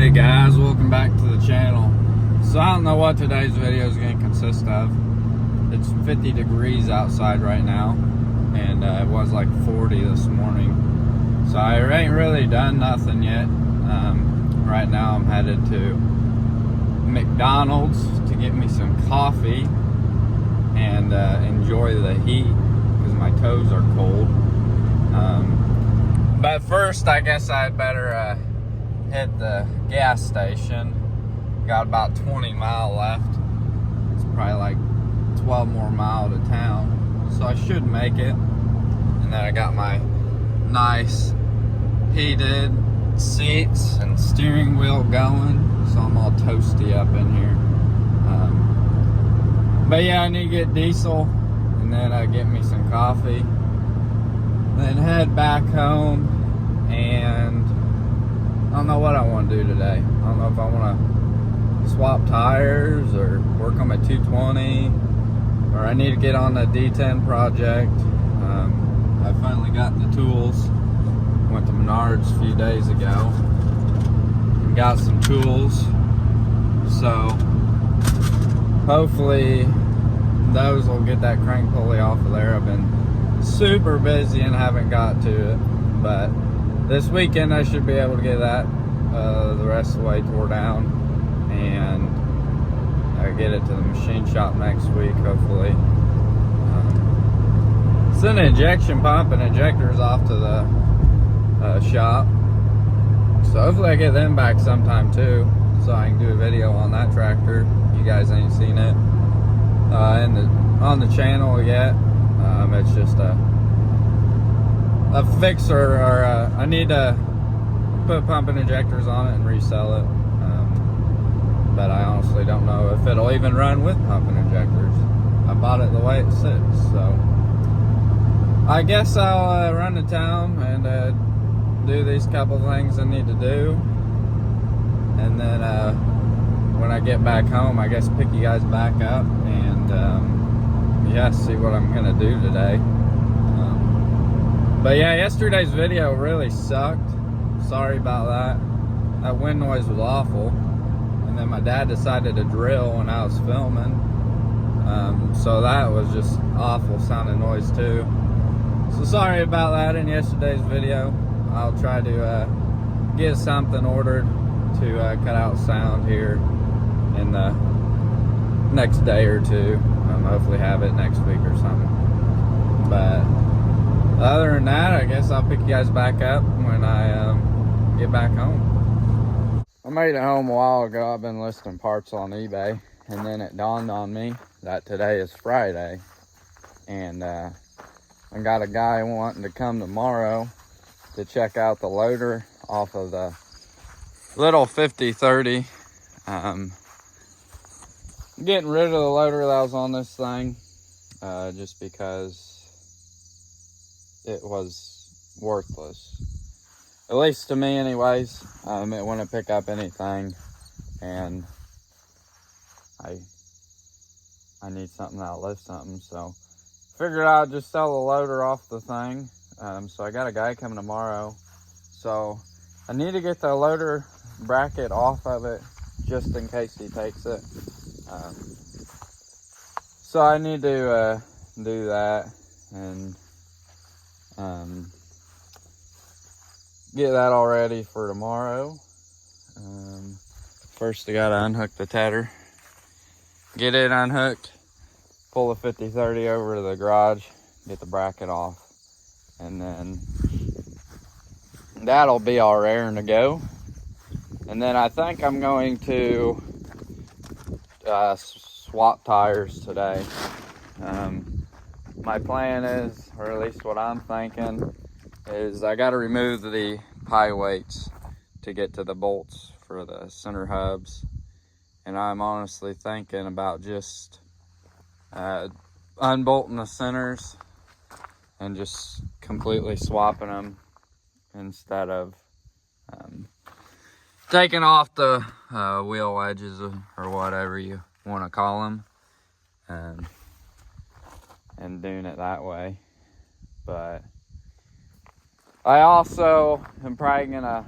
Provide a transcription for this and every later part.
Hey guys, welcome back to the channel. So I don't know what today's video is going to consist of. It's 50 degrees outside right now, and it was like 40 this morning. So I ain't really done nothing yet. Right now I'm headed to McDonald's to get me some coffee and enjoy the heat because my toes are cold. But first I guess I'd better hit the gas station. Got about 20 miles left. It's probably like 12 more miles to town, so I should make it. And then I got my nice heated seats and steering wheel going, so I'm all toasty up in here. But yeah, I need to get diesel and then get me some coffee, then head back home. And I don't know what I want to do today. I don't know if I want to swap tires or work on my 220, or I need to get on the D10 project. I finally got the tools. Went to Menards a few days ago and got some tools, so hopefully those will get that crank pulley off of there. I've been super busy and haven't got to it, but this weekend I should be able to get that the rest of the way tore down, and get it to the machine shop next week, hopefully. Send an injection pump and injectors off to the shop, so hopefully I get them back sometime too, so I can do a video on that tractor. You guys ain't seen it on the channel yet. It's just a fixer, or I need to put pump and injectors on it and resell it, but I honestly don't know if it'll even run with pump and injectors. I bought it the way it sits, so I guess I'll run to town and do these couple things I need to do, and then when I get back home, I guess pick you guys back up and yeah, see what I'm gonna do today. But yeah, yesterday's video really sucked. Sorry about that. That wind noise was awful. And then my dad decided to drill when I was filming. So that was just awful sounding noise too. So sorry about that in yesterday's video. I'll try to get something ordered to cut out sound here in the next day or two. Hopefully have it next week or something. But other than that, I guess I'll pick you guys back up when I get back home. I made it home a while ago. I've been listing parts on eBay, and then it dawned on me that today is Friday, and I got a guy wanting to come tomorrow to check out the loader off of the little 5030. Getting rid of the loader that was on this thing, just because it was worthless, at least to me anyways. It wouldn't pick up anything, and I need something that'll lift something, so figured I'd just sell the loader off the thing. So I got a guy coming tomorrow, so I need to get the loader bracket off of it just in case he takes it. So I need to do that and get that all ready for tomorrow. First I gotta unhook the tedder, get it unhooked, pull the 5030 over to the garage, get the bracket off, and then that'll be all raring to go. And then I think I'm going to swap tires today. My plan is, or at least what I'm thinking, is I got to remove the pie weights to get to the bolts for the center hubs, and I'm honestly thinking about just unbolting the centers and just completely swapping them instead of taking off the wheel wedges or whatever you want to call them, and doing it that way. But I also am probably gonna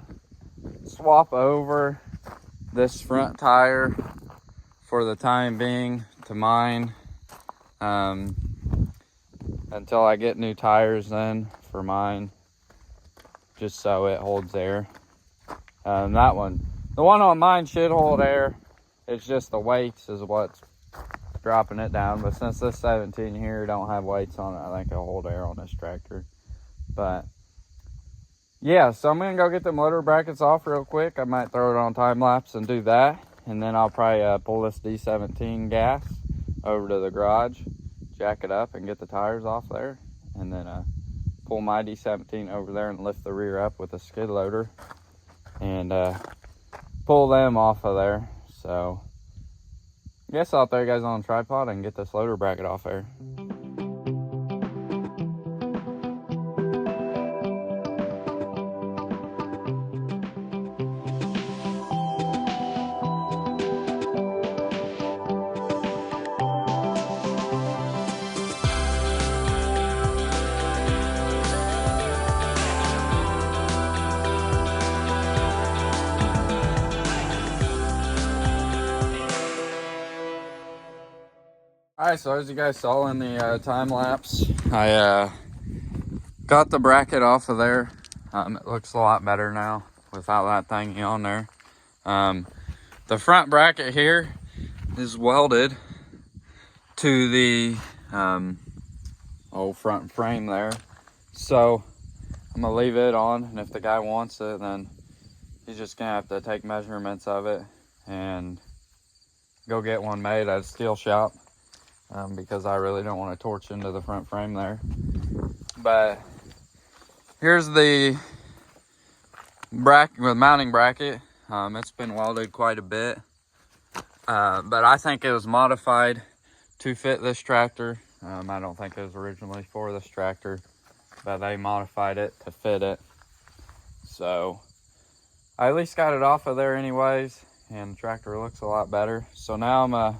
swap over this front tire for the time being to mine until I get new tires then for mine, just so it holds air. That one, the one on mine should hold air. It's just the weights is what's dropping it down. But since this 17 here don't have weights on it, I think it'll hold air on this tractor. But yeah, so I'm gonna go get the motor brackets off real quick. I might throw it on time lapse and do that, and then I'll probably pull this D17 gas over to the garage, jack it up and get the tires off there, and then pull my D17 over there and lift the rear up with a skid loader and pull them off of there. So I guess I'll throw you guys on a tripod and get this loader bracket off there. Alright, so as you guys saw in the time lapse, I got the bracket off of there. It looks a lot better now without that thingy on there. The front bracket here is welded to the old front frame there. So I'm gonna leave it on, and if the guy wants it, then he's just gonna have to take measurements of it and go get one made at a steel shop. Because I really don't want to torch into the front frame there. But here's the bracket, with mounting bracket. It's been welded quite a bit, but I think it was modified to fit this tractor. I don't think it was originally for this tractor, but they modified it to fit it. So I at least got it off of there anyways, and the tractor looks a lot better. So now I'm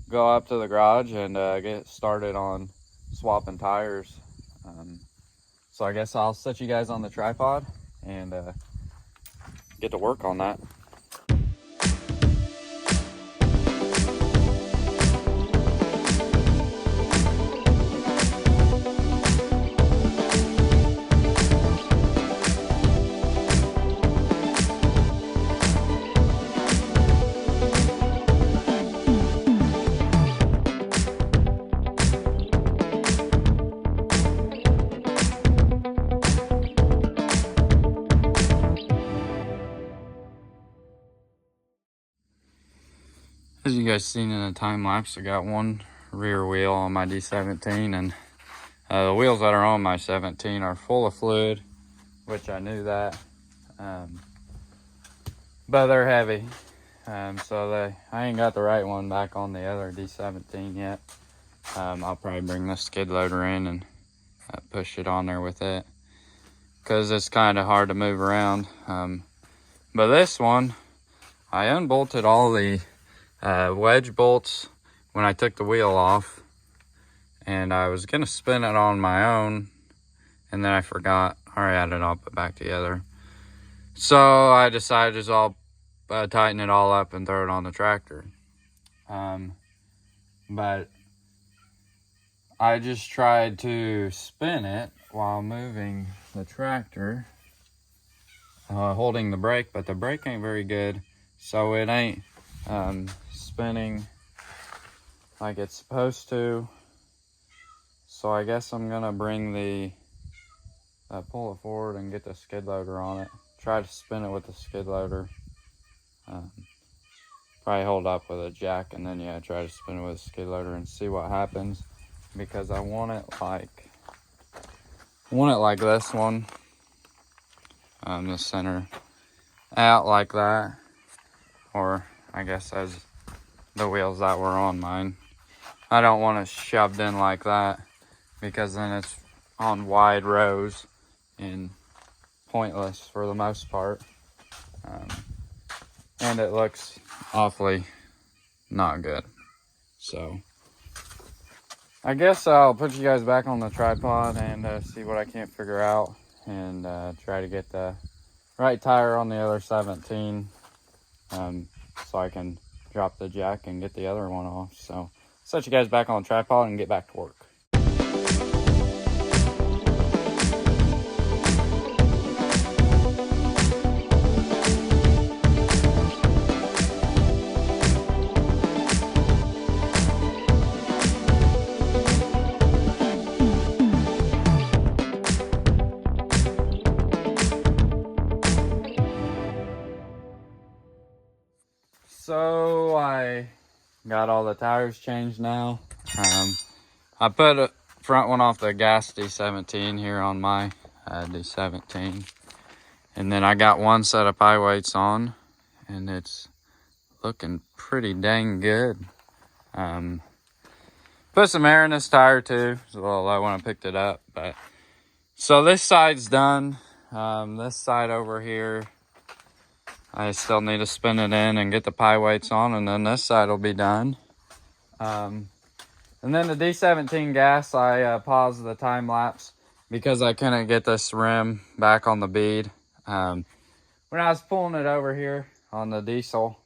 go up to the garage and get started on swapping tires. So I guess I'll set you guys on the tripod and get to work on that. As you guys seen in the time lapse, I got one rear wheel on my D17, and the wheels that are on my 17 are full of fluid, which I knew that, but they're heavy, so I ain't got the right one back on the other D17 yet. I'll probably bring the skid loader in and push it on there with it, because it's kind of hard to move around. But this one, I unbolted all the wedge bolts when I took the wheel off, and I was gonna spin it on my own, and then I forgot, or I had it all put back together. So I decided to just tighten it all up and throw it on the tractor. But I just tried to spin it while moving the tractor, holding the brake, but the brake ain't very good, so it ain't spinning like it's supposed to. So I guess I'm gonna bring the pull it forward and get the skid loader on it, try to spin it with the skid loader, probably hold up with a jack, and then try to spin it with a skid loader and see what happens, because I want it like this one, the center out like that, or I guess as the wheels that were on mine. I don't want it shoved in like that, because then it's on wide rows and pointless for the most part. And it looks awfully not good. So I guess I'll put you guys back on the tripod and see what I can't figure out, and try to get the right tire on the other 17 so I can drop the jack and get the other one off. So set you guys back on the tripod and get back to work. So I got all the tires changed now. I put a front one off the gas D17 here on my D17. And then I got one set of pie weights on, and it's looking pretty dang good. Put some air in this tire too. It's a little low when I picked it up. But so this side's done. This side over here, I still need to spin it in and get the pie weights on, and then this side will be done. And then the D17 gas, I paused the time lapse because I couldn't get this rim back on the bead. When I was pulling it over here on the diesel,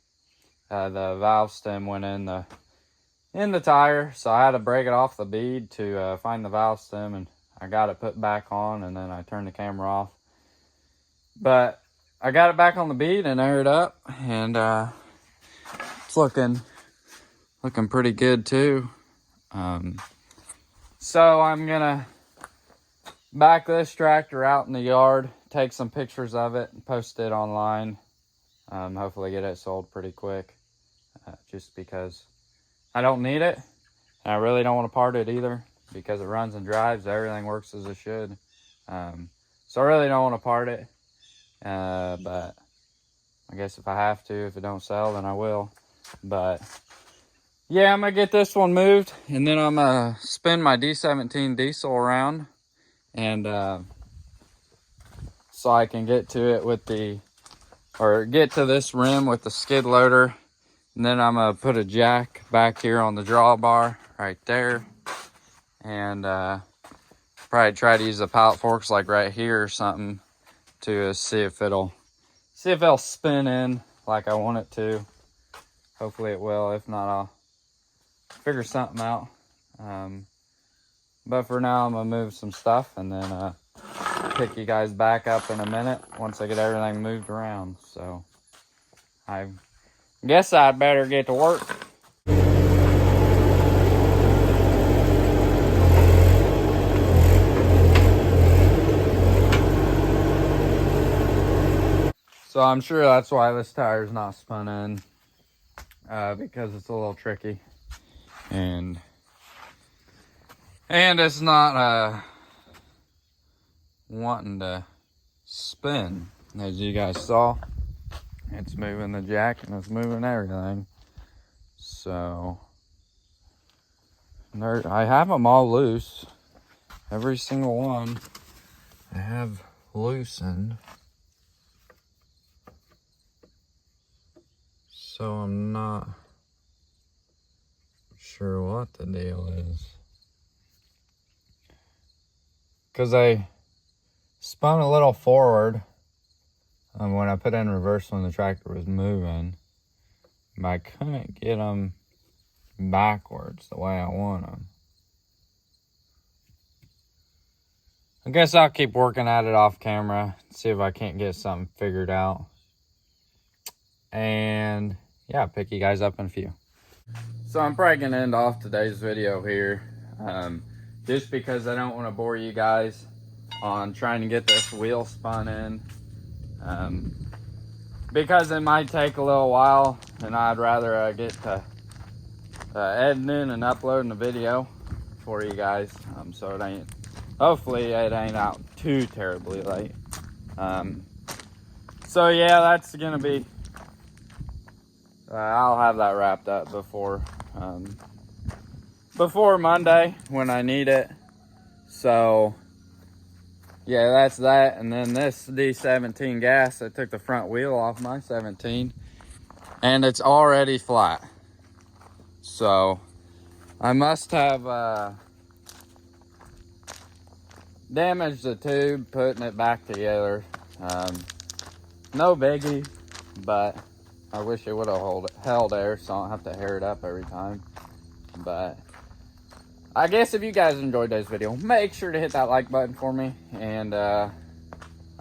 the valve stem went in the tire, so I had to break it off the bead to find the valve stem, and I got it put back on, and then I turned the camera off. But I got it back on the bead and aired up, and it's looking pretty good too. So I'm gonna back this tractor out in the yard, take some pictures of it, and post it online. Hopefully get it sold pretty quick, just because I don't need it, and I really don't want to part it either, because it runs and drives, everything works as it should. So I really don't want to part it. But I guess if I have to, if it don't sell, then I will. But yeah, I'm gonna get this one moved, and then I'm gonna spin my D17 diesel around, and so I can get to it with get to this rim with the skid loader. And then I'm gonna put a jack back here on the drawbar right there, and probably try to use the pallet forks like right here or something to see if it'll spin in like I want it to. Hopefully it will. If not, I'll figure something out. But for now, I'm gonna move some stuff, and then pick you guys back up in a minute once I get everything moved around. So I guess I'd better get to work. So I'm sure that's why this tire's not spun in, because it's a little tricky, and it's not wanting to spin. As you guys saw, it's moving the jack and it's moving everything. So I have them all loose, every single one I have loosened. So I'm not sure what the deal is, because I spun a little forward when I put in reverse when the tractor was moving, but I couldn't get them backwards the way I want them. I guess I'll keep working at it off camera, see if I can't get something figured out. And yeah, pick you guys up in a few. So I'm probably gonna end off today's video here, just because I don't want to bore you guys on trying to get this wheel spun in, because it might take a little while, and I'd rather get to editing and uploading the video for you guys, so hopefully it ain't out too terribly late. So yeah, that's gonna be I'll have that wrapped up before Monday when I need it. So yeah, that's that. And then this D17 gas, I took the front wheel off my 17, and it's already flat. So I must have damaged the tube putting it back together. No biggie, but I wish it would have held air so I don't have to hair it up every time. But I guess if you guys enjoyed today's video, make sure to hit that like button for me. And I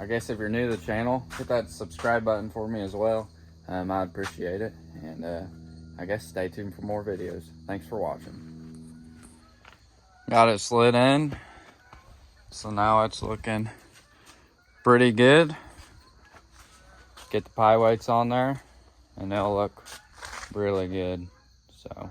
guess if you're new to the channel, hit that subscribe button for me as well. I'd appreciate it. And I guess stay tuned for more videos. Thanks for watching. Got it slid in. So now it's looking pretty good. Get the pie weights on there and they'll look really good. So